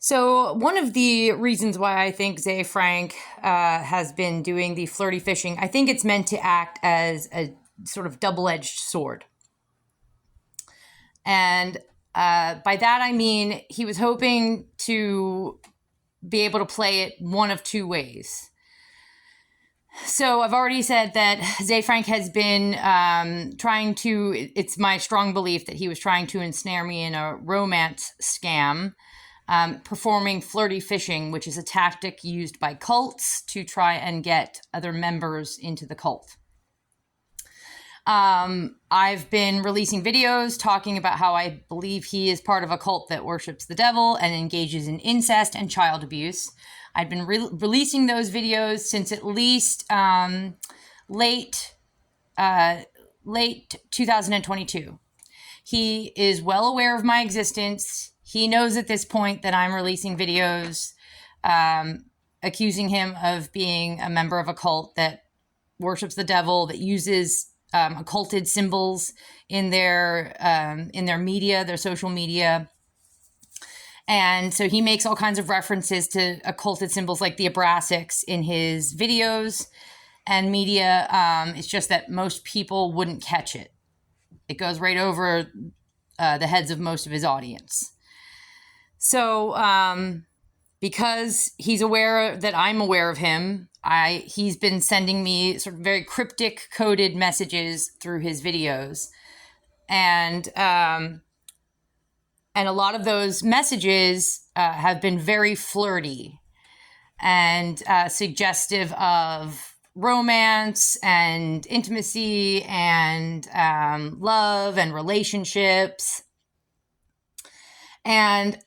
So one of the reasons why I think Zay Frank has been doing the flirty fishing, I think it's meant to act as a sort of double-edged sword. And by that, I mean, he was hoping to be able to play it one of two ways. So I've already said that Zay Frank has been trying to, it's my strong belief that he was trying to ensnare me in a romance scam, performing flirty fishing, which is a tactic used by cults to try and get other members into the cult. I've been releasing videos talking about how I believe he is part of a cult that worships the devil and engages in incest and child abuse. I've been releasing those videos since at least late 2022. He is well aware of my existence. He knows at this point that I'm releasing videos accusing him of being a member of a cult that worships the devil, that uses occulted symbols in their media, their social media. And so he makes all kinds of references to occulted symbols like the Abrasics in his videos and media. It's just that most people wouldn't catch it. It goes right over the heads of most of his audience. So because he's aware that I'm aware of him, he's been sending me sort of very cryptic coded messages through his videos. And a lot of those messages have been very flirty and suggestive of romance and intimacy and love and relationships. And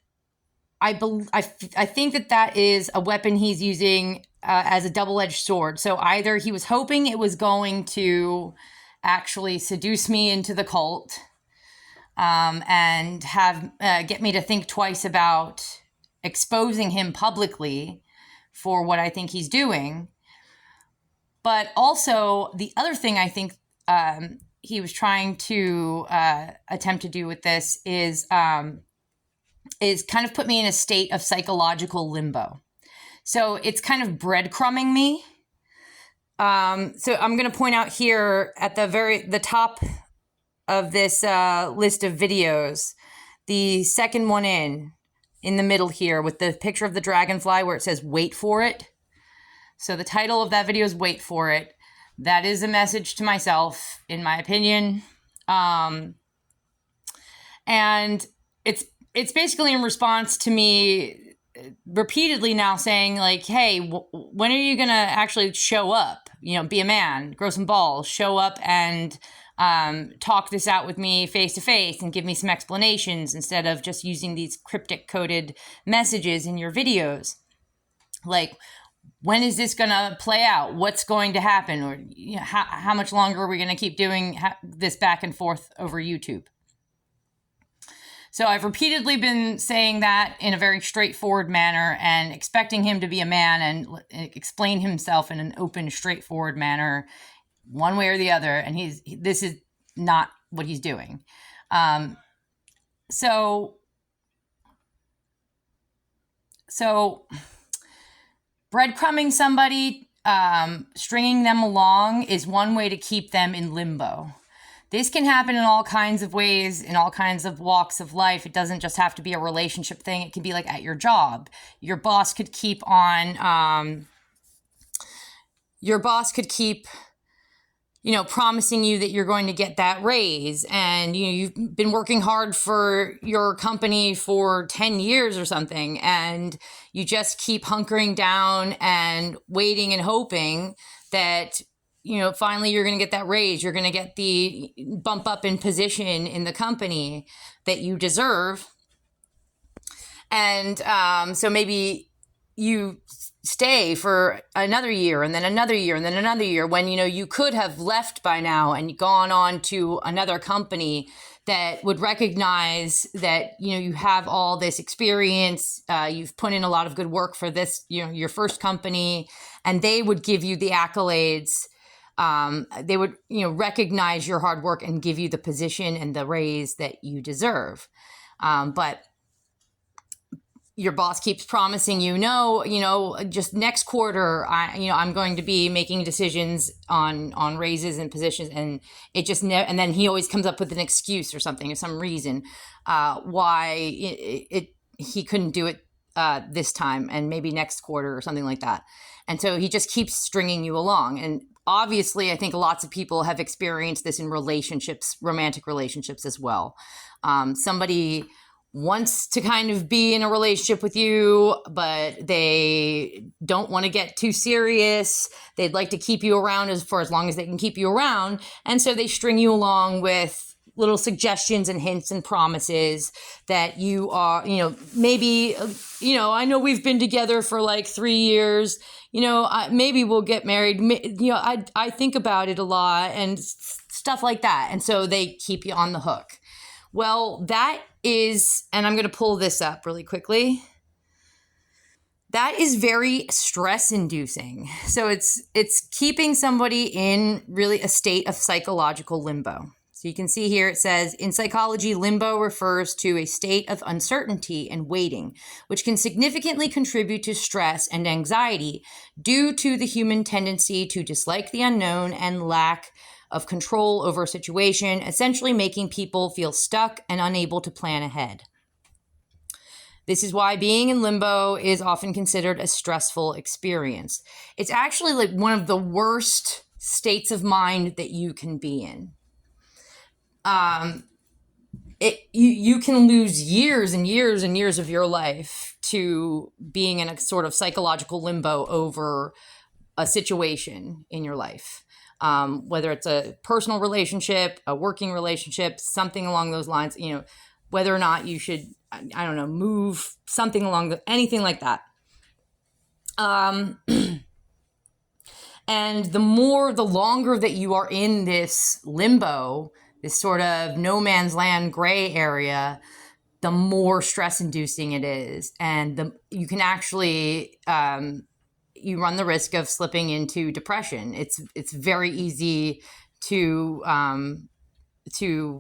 I think that is a weapon he's using as a double-edged sword. So either he was hoping it was going to actually seduce me into the cult, and get me to think twice about exposing him publicly for what I think he's doing. But also the other thing I think he was trying to attempt to do with this is kind of put me in a state of psychological limbo. So it's kind of breadcrumbing me. So I'm going to point out here at the top of this list of videos, the second one in the middle here with the picture of the dragonfly where it says, "Wait for it." So the title of that video is "Wait for it." That is a message to myself, in my opinion. And it's basically in response to me repeatedly now saying like, hey, when are you going to actually show up? Be a man, grow some balls, show up and talk this out with me face to face and give me some explanations instead of just using these cryptic coded messages in your videos. Like, when is this going to play out? What's going to happen? Or how much longer are we going to keep doing this back and forth over YouTube? So I've repeatedly been saying that in a very straightforward manner and expecting him to be a man and explain himself in an open, straightforward manner, one way or the other. And this is not what he's doing. So breadcrumbing somebody, stringing them along is one way to keep them in limbo. This can happen in all kinds of ways, in all kinds of walks of life. It doesn't just have to be a relationship thing. It can be like at your job. Your boss could keep promising you that you're going to get that raise. And, you've been working hard for your company for 10 years or something. And you just keep hunkering down and waiting and hoping that, finally you're going to get that raise. You're going to get the bump up in position in the company that you deserve. And so maybe you stay for another year and then another year and then another year when, you could have left by now and gone on to another company that would recognize that, you have all this experience. You've put in a lot of good work for this, your first company, and they would give you the accolades. They would, recognize your hard work and give you the position and the raise that you deserve. But your boss keeps promising you, no, just next quarter, I'm going to be making decisions on raises and positions, and it just and then he always comes up with an excuse or something or some reason why he couldn't do it this time, and maybe next quarter or something like that. And so he just keeps stringing you along. And obviously, I think lots of people have experienced this in relationships, romantic relationships as well. Somebody wants to kind of be in a relationship with you, but they don't want to get too serious. They'd like to keep you around for as long as they can keep you around. And so they string you along with little suggestions and hints and promises that you are, maybe, I know we've been together for like 3 years, maybe we'll get married. I think about it a lot and stuff like that. And so they keep you on the hook. Well, that is, and I'm going to pull this up really quickly. That is very stress inducing. So it's keeping somebody in really a state of psychological limbo. So you can see here it says, in psychology, limbo refers to a state of uncertainty and waiting, which can significantly contribute to stress and anxiety due to the human tendency to dislike the unknown and lack of control over a situation, essentially making people feel stuck and unable to plan ahead. This is why being in limbo is often considered a stressful experience. It's actually like one of the worst states of mind that you can be in. You can lose years and years and years of your life to being in a sort of psychological limbo over a situation in your life. Whether it's a personal relationship, a working relationship, something along those lines, whether or not you should, I don't know, move, something along anything like that. And the longer that you are in this limbo, this sort of no man's land gray area, the more stress inducing it is. And you can actually, you run the risk of slipping into depression. It's very easy to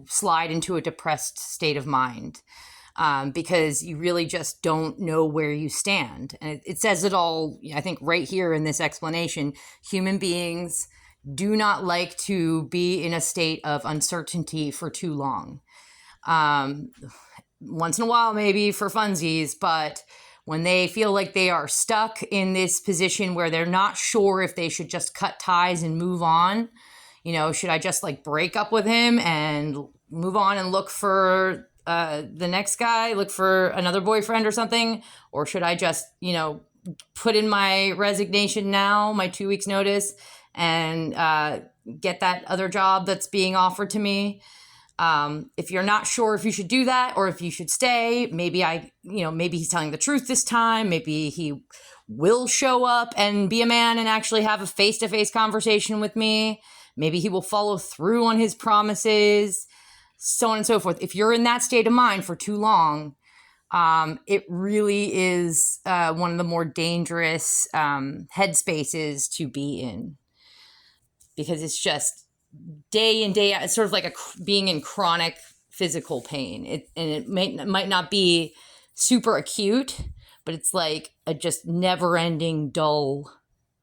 slide into a depressed state of mind because you really just don't know where you stand. And it says it all, I think, right here in this explanation. Human beings do not like to be in a state of uncertainty for too long. Once in a while, maybe for funsies, but when they feel like they are stuck in this position where they're not sure if they should just cut ties and move on, should I just like break up with him and move on and look for the next guy, look for another boyfriend or something? Or should I just, put in my resignation now, my 2 weeks notice, and get that other job that's being offered to me? If you're not sure if you should do that or if you should stay, maybe he's telling the truth this time. Maybe he will show up and be a man and actually have a face-to-face conversation with me. Maybe he will follow through on his promises, so on and so forth. If you're in that state of mind for too long, it really is one of the more dangerous headspaces to be in, because it's just day in, day out. It's sort of like being in chronic physical pain. It might not be super acute, but it's like a just never-ending dull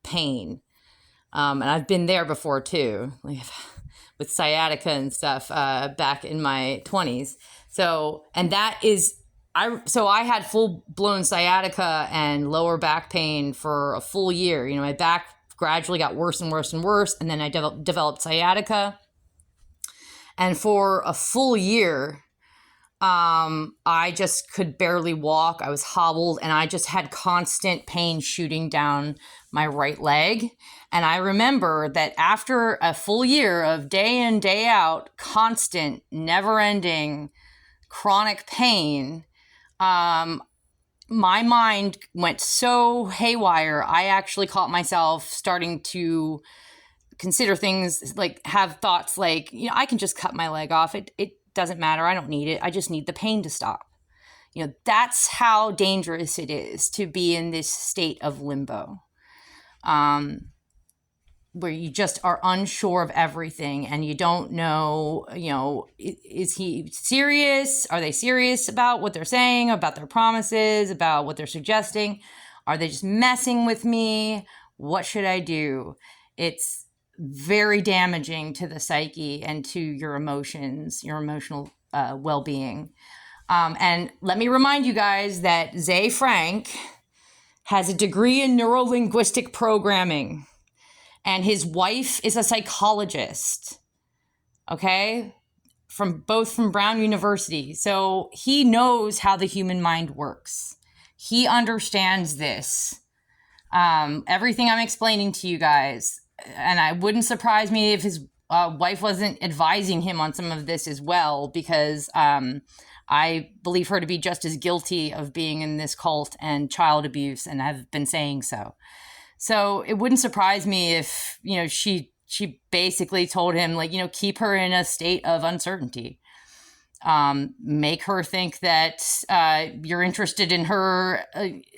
pain. And I've been there before too, like with sciatica and stuff back in my 20s. So, and that is, I had full-blown sciatica and lower back pain for a full year. My back gradually got worse and worse and worse, and then I developed sciatica. And for a full year, I just could barely walk. I was hobbled, and I just had constant pain shooting down my right leg. And I remember that after a full year of day in, day out, constant, never-ending, chronic pain, my mind went so haywire. I actually caught myself starting to consider things, like have thoughts like, I can just cut my leg off. It doesn't matter. I don't need it. I just need the pain to stop. That's how dangerous it is to be in this state of limbo. where you just are unsure of everything and you don't know, is he serious? Are they serious about what they're saying, about their promises, about what they're suggesting? Are they just messing with me? What should I do? It's very damaging to the psyche and to your emotions, your emotional well-being. And let me remind you guys that Zay Frank has a degree in neuro-linguistic programming, and his wife is a psychologist, okay? From Brown University. So he knows how the human mind works. He understands this. Everything I'm explaining to you guys, and it wouldn't surprise me if his wife wasn't advising him on some of this as well, because I believe her to be just as guilty of being in this cult and child abuse, and have been saying so. So it wouldn't surprise me if, she basically told him, like, keep her in a state of uncertainty. Make her think that you're interested in her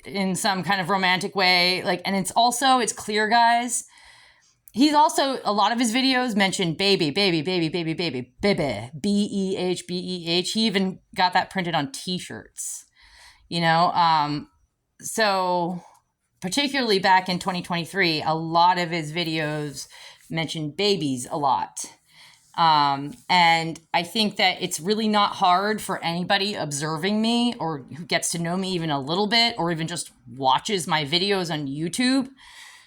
in some kind of romantic way. And it's clear, guys. He's also, a lot of his videos mention baby, baby, baby, baby, baby, baby, B-E-H, B-E-H. He even got that printed on t-shirts, so particularly back in 2023, a lot of his videos mentioned babies a lot. And I think that it's really not hard for anybody observing me or who gets to know me even a little bit, or even just watches my videos on YouTube.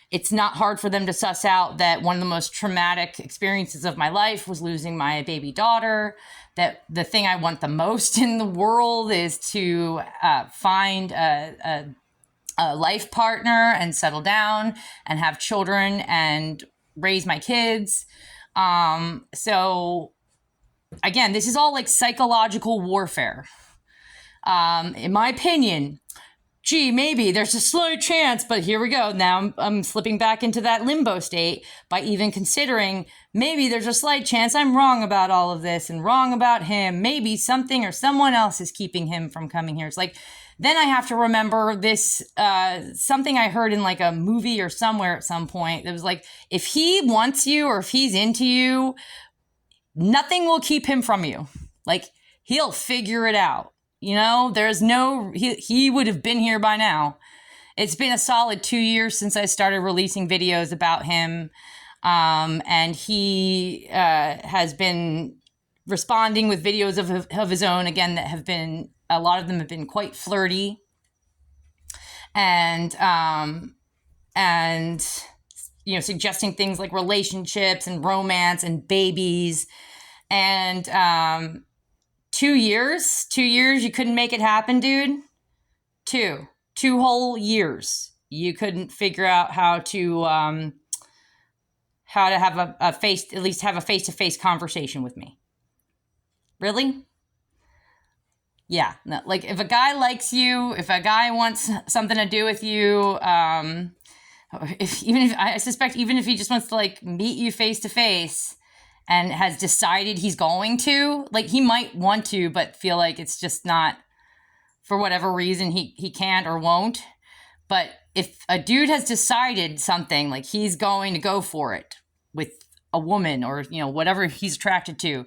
It's not hard for them to suss out that one of the most traumatic experiences of my life was losing my baby daughter, that the thing I want the most in the world is to find a life partner and settle down and have children and raise my kids. So again, this is all like psychological warfare. In my opinion, maybe there's a slight chance, but here we go. Now I'm slipping back into that limbo state by even considering maybe there's a slight chance I'm wrong about all of this and wrong about him. Maybe something or someone else is keeping him from coming here. It's like, then I have to remember this, something I heard in like a movie or somewhere at some point. It was like, if he wants you or if he's into you, nothing will keep him from you. Like, he'll figure it out. There's he would have been here by now. It's been a solid 2 years since I started releasing videos about him. And he has been responding with videos of his own, again, that have been, a lot of them have been quite flirty. And suggesting things like relationships and romance and babies. And 2 years, you couldn't make it happen, dude. Two whole years. You couldn't figure out how to have at least have a face-to-face conversation with me. Really? Yeah. No, like, if a guy likes you, if a guy wants something to do with you, I suspect even if he just wants to like meet you face to face and has decided he's going to, like, he might want to, but feel like it's just not, for whatever reason, he can't or won't. But if a dude has decided something, like he's going to go for it with a woman or, whatever he's attracted to,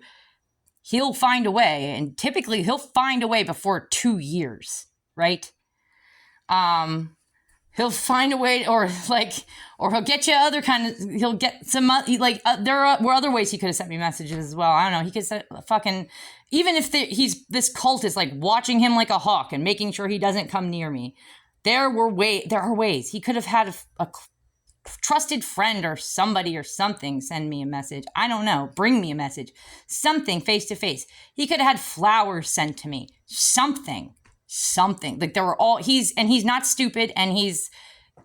he'll find a way. And typically he'll find a way before 2 years, right? He'll find a way, or he'll get you other kind of, he'll get some, there were other ways he could have sent me messages as well. I don't know. He could say even if this cult is like watching him like a hawk and making sure he doesn't come near me. There are ways. He could have had a trusted friend or somebody or something send me a message. I don't know. Bring me a message. Something face to face. He could have had flowers sent to me. Something. Like, there were he's not stupid, and he's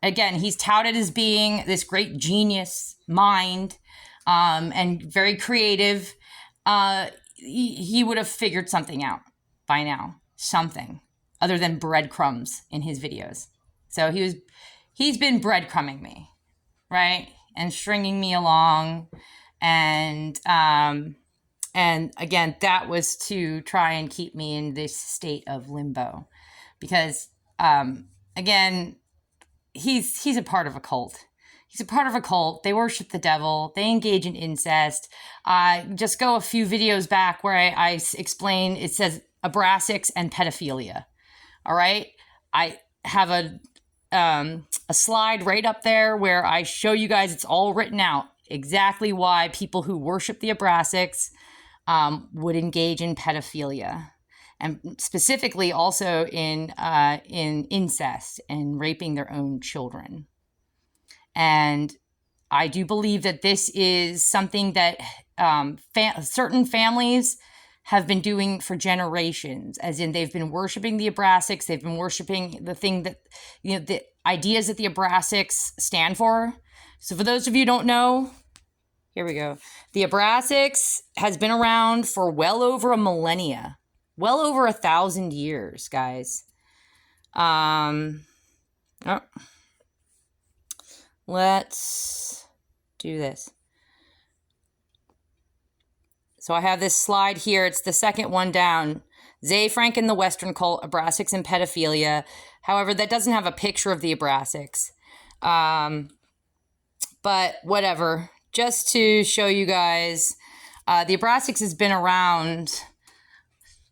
touted as being this great genius mind, and very creative. He would have figured something out by now, something other than breadcrumbs in his videos. So he's been breadcrumbing me, right? And stringing me along. And again, that was to try and keep me in this state of limbo, because, again, he's a part of a cult. He's a part of a cult. They worship the devil. They engage in incest. Just go a few videos back where I explain, it says abrasics and pedophilia. All right. I have a slide right up there where I show you guys, it's all written out, exactly why people who worship the abrasics would engage in pedophilia, and specifically also in incest and raping their own children. And I do believe that this is something that certain families have been doing for generations, as in they've been worshiping the abrasics. They've been worshiping the thing that, the ideas that the abrasics stand for. So for those of you who don't know, here we go. The abrasics has been around for well over a millennia, well over 1,000 years, guys. Let's do this. So I have this slide here. It's the second one down. Zay Frank and the Western Cult, Abrasics and Pedophilia. However, that doesn't have a picture of the Abrasics. But whatever. Just to show you guys, the Abrasics has been around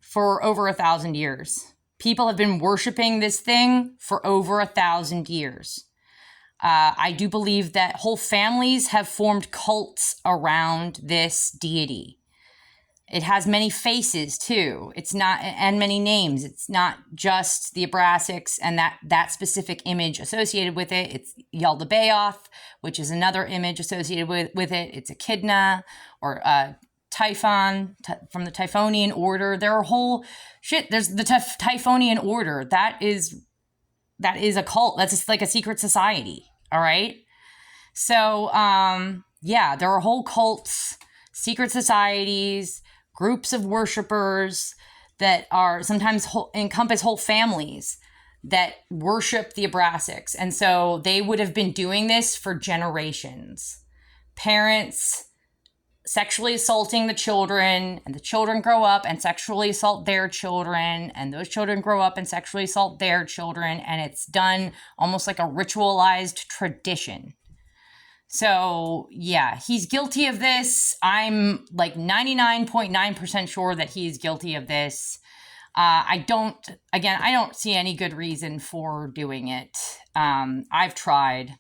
for over 1,000 years. People have been worshiping this thing for over 1,000 years. I do believe that whole families have formed cults around this deity. It has many faces too. It's not, and many names. It's not just the Abrasics and that specific image associated with it. It's Yaldabaoth, which is another image associated with it. It's Echidna or Typhon from the Typhonian order. There are whole shit. There's the Typhonian order. That is a cult. That's just like a secret society. All right. So yeah, there are whole cults, secret societies, groups of worshipers that are sometimes encompass whole families that worship the Abrasics. And so they would have been doing this for generations. Parents sexually assaulting the children, and the children grow up and sexually assault their children, and those children grow up and sexually assault their children, and it's done almost like a ritualized tradition. So yeah, he's guilty of this. I'm like 99.9% sure that he's guilty of this. I don't see any good reason for doing it. I've tried.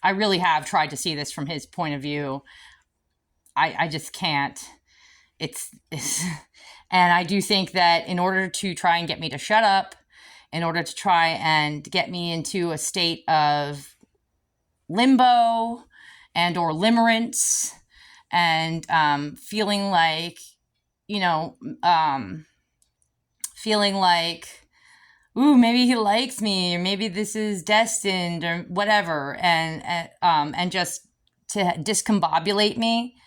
I really have tried to see this from his point of view. I just can't. It's and I do think that in order to try and get me to shut up, in order to try and get me into a state of limbo and or limerence and feeling like, ooh, maybe he likes me, or maybe this is destined, or whatever, and just to discombobulate me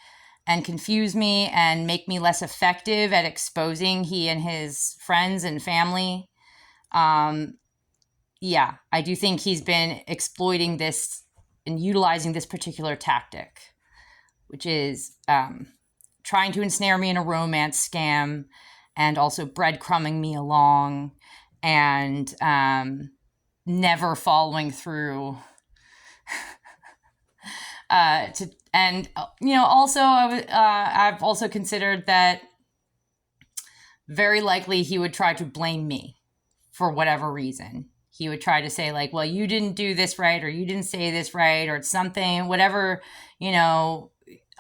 and confuse me and make me less effective at exposing he and his friends and family. Yeah, I do think he's been exploiting this and utilizing this particular tactic, which is trying to ensnare me in a romance scam and also breadcrumbing me along and never following through. Also I've also considered that very likely he would try to blame me for whatever reason. He would try to say like, well, you didn't do this right, or you didn't say this right, or it's something, whatever,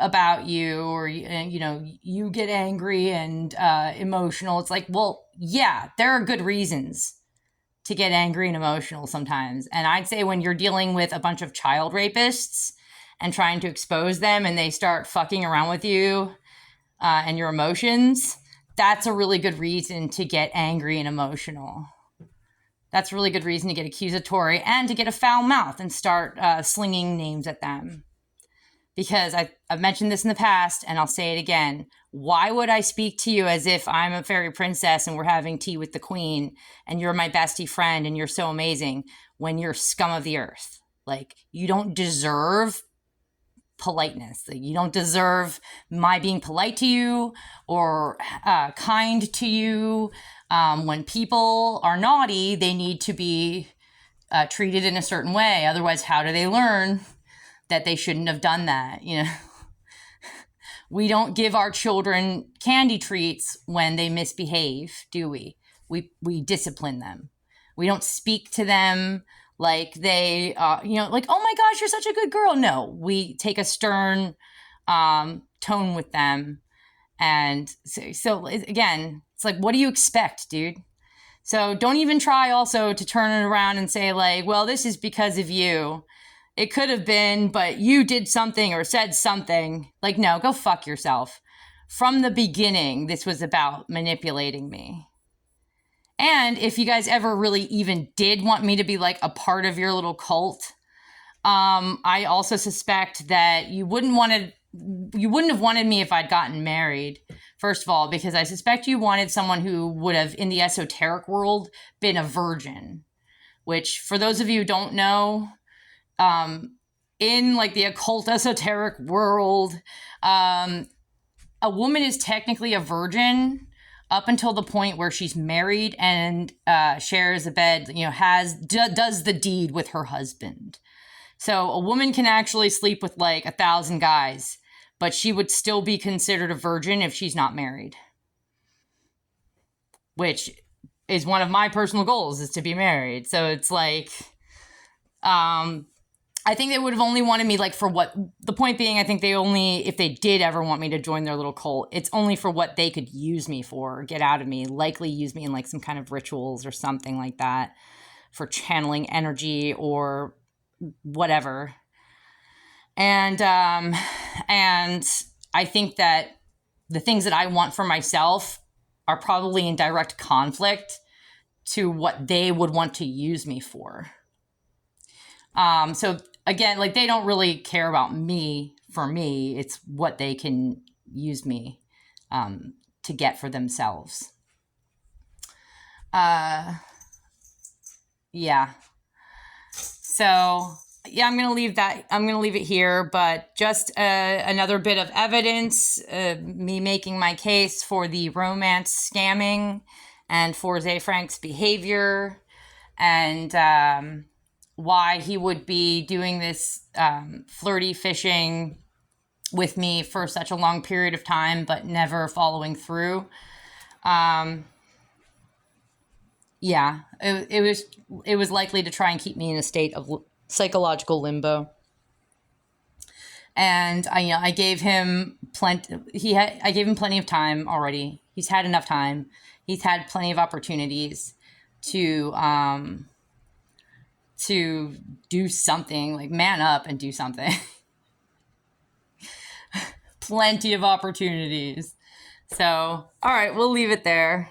about you, or, you get angry and emotional. It's like, well, yeah, there are good reasons to get angry and emotional sometimes. And I'd say when you're dealing with a bunch of child rapists and trying to expose them and they start fucking around with you and your emotions, that's a really good reason to get angry and emotional. That's a really good reason to get accusatory and to get a foul mouth and start slinging names at them. Because I've mentioned this in the past, and I'll say it again. Why would I speak to you as if I'm a fairy princess and we're having tea with the queen and you're my bestie friend and you're so amazing when you're scum of the earth? Like, you don't deserve politeness. Like, you don't deserve my being polite to you or kind to you. When people are naughty, they need to be treated in a certain way. Otherwise, how do they learn that they shouldn't have done that. We don't give our children candy treats when they misbehave, do we? We discipline them. We don't speak to them like they, like, oh my gosh, you're such a good girl. No, we take a stern tone with them. And so again, it's like, what do you expect, dude? So don't even try also to turn it around and say like, well, this is because of you. It could have been, but you did something or said something. Like, no, go fuck yourself. From the beginning, this was about manipulating me. And if you guys ever really even did want me to be like a part of your little cult, I also suspect that you wouldn't have wanted me if I'd gotten married, first of all, because I suspect you wanted someone who would have, in the esoteric world, been a virgin, which, for those of you who don't know, in like the occult esoteric world, a woman is technically a virgin up until the point where she's married and shares a bed, does the deed with her husband. So a woman can actually sleep with like 1,000 guys, but she would still be considered a virgin if she's not married. Which is one of my personal goals, is to be married. So it's like, I think they would have only wanted me like for what, the point being, I think they only, if they did ever want me to join their little cult, it's only for what they could use me for, or get out of me, likely use me in like some kind of rituals or something like that, for channeling energy or whatever. And I think that the things that I want for myself are probably in direct conflict to what they would want to use me for. So again, like, they don't really care about me for me. It's what they can use me to get for themselves. Yeah. So yeah, I'm going to leave that. I'm going to leave it here, but just another bit of evidence, me making my case for the romance scamming and for Zay Frank's behavior, and why he would be doing this flirty fishing with me for such a long period of time, but never following through. Yeah, it was likely to try and keep me in a state of psychological limbo. And I gave him plenty. I gave him plenty of time already. He's had enough time. He's had plenty of opportunities to do something, like man up and do something. Plenty of opportunities. So, all right, we'll leave it there.